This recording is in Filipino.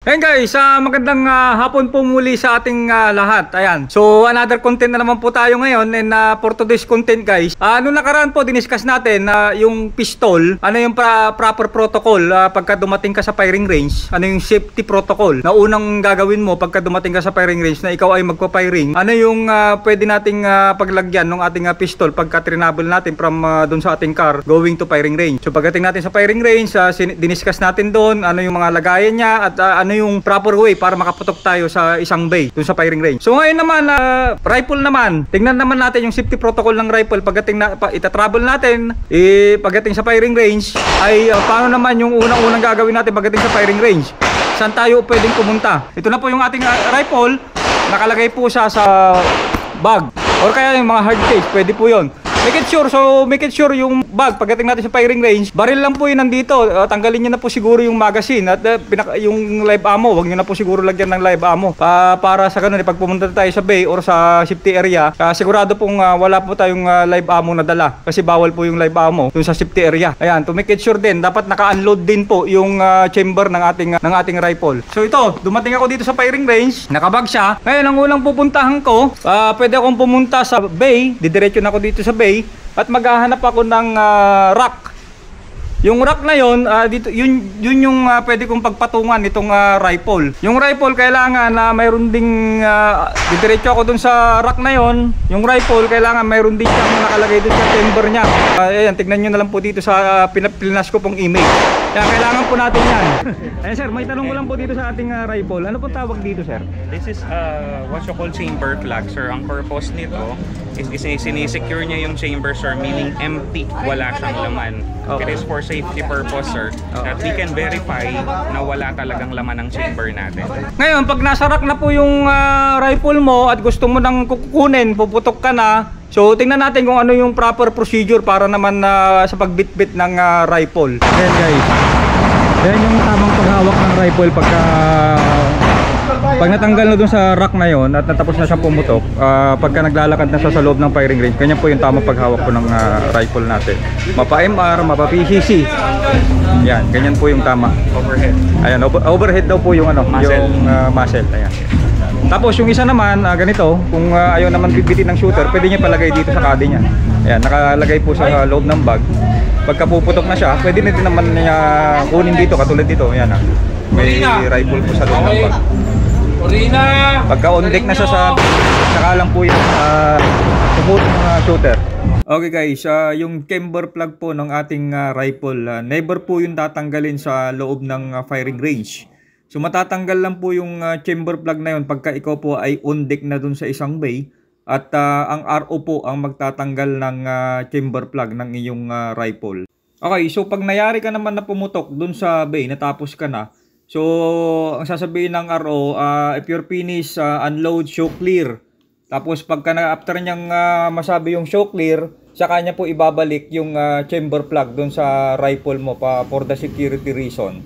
Ayan guys, magandang hapon po muli sa ating lahat. Ayan. So another content na naman po tayo ngayon and for today's content guys. Noong nakaraan po diniscuss natin yung pistol, ano yung proper protocol pagka dumating ka sa firing range, ano yung safety protocol na unang gagawin mo pagka dumating ka sa firing range na ikaw ay magpa-firing. Ano yung pwede nating paglagyan ng ating pistol pagka trinable natin from doon sa ating car going to firing range. So pagdating natin sa firing range, diniscuss natin doon ano yung mga lagayan niya at ano yung proper way para makaputok tayo sa isang bay dun sa firing range. So ngayon naman, rifle naman. Tingnan naman natin yung safety protocol ng rifle pagdating na ita-travel natin, pagdating sa firing range ay paano naman yung unang-unang gagawin natin pagdating sa firing range. Saan tayo pwedeng pumunta? Ito na po yung ating rifle. Nakalagay po siya sa bag or kaya yung mga hard case, pwede po yon. Make it sure yung bag pagdating natin sa firing range, baril lang po yun nandito. Tanggalin niyo na po siguro yung magazine at yung live ammo, wag niyo na po siguro lagyan ng live ammo. Para sa ganun, pag pumunta tayo sa bay or sa safety area, sigurado pong wala po tayong live ammo na dala kasi bawal po yung live ammo dun sa safety area. Ayan, to make it sure din, dapat naka-unload din po yung chamber ng ating rifle. So ito, dumating ako dito sa firing range, nakabag siya. Ngayon, ang unang pupuntahan ko, pwede akong pumunta sa bay, didiretso na ako dito sa bay. At maghahanap ako ng rack. Yung rack na yon, dito yun yung pwede kong pagpatungan nitong rifle. Yung rifle kailangan na mayroon ding didiretso ako dun sa rack na yon. Yung rifle kailangan mayroon din siyang nakalagay dun sa chamber niya. Ayan, tignan niyo na lang po dito sa pilinas ko pong image. Yan, kailangan po natin yan. Ayan sir, may tanong ko lang po dito sa ating rifle. Ano pong tawag dito sir? This is what you call chamber flag, sir. Ang purpose nito is sinisecure niya yung chamber, sir, meaning empty, wala siyang laman. Okay. It is for safety purpose, sir, that we can verify na wala talagang laman ng chamber natin. Ngayon, pag nasa rack na po yung rifle mo at gusto mo nang kukunin, puputok ka na. So, tingnan natin kung ano yung proper procedure para naman sa pagbitbit ng rifle. Ayan guys. Ayan yung tamang paghawak ng rifle pag natanggal na dun sa rack na yon at natapos na siyang pumutok, pagka naglalakad na siya sa loob ng firing range, ganyan po yung tamang paghawak po ng rifle natin. Mapa MR, mapa PCC. Yan, ganyan po yung tama. Overhead. Ayan, overhead daw po yung Muzzle. yung muzzle. Ayan. Tapos yung isa naman, ganito, kung ayaw naman bibitin ng shooter, pwede niya palagay dito sa kadi niya. Ayan, nakalagay po sa loob ng bag. Pagka puputok na siya, pwede na din naman niya kunin dito, katulad dito. Ayan, may rifle po sa loob ng bag. Pagka on deck na siya saka lang po yung support ng shooter. Okay guys, yung chamber plug po ng ating rifle, never po yung tatanggalin sa loob ng firing range. So matatanggal lang po yung chamber plug na yun pagka ikaw po ay on deck na dun sa isang bay at ang RO po ang magtatanggal ng chamber plug ng iyong rifle. Okay, so pag nayari ka naman na pumutok dun sa bay, natapos ka na, so ang sasabihin ng RO, if you're finished, unload, show clear. Tapos pagka after niyang masabi yung show clear, saka niya po ibabalik yung chamber plug dun sa rifle mo for the security reason.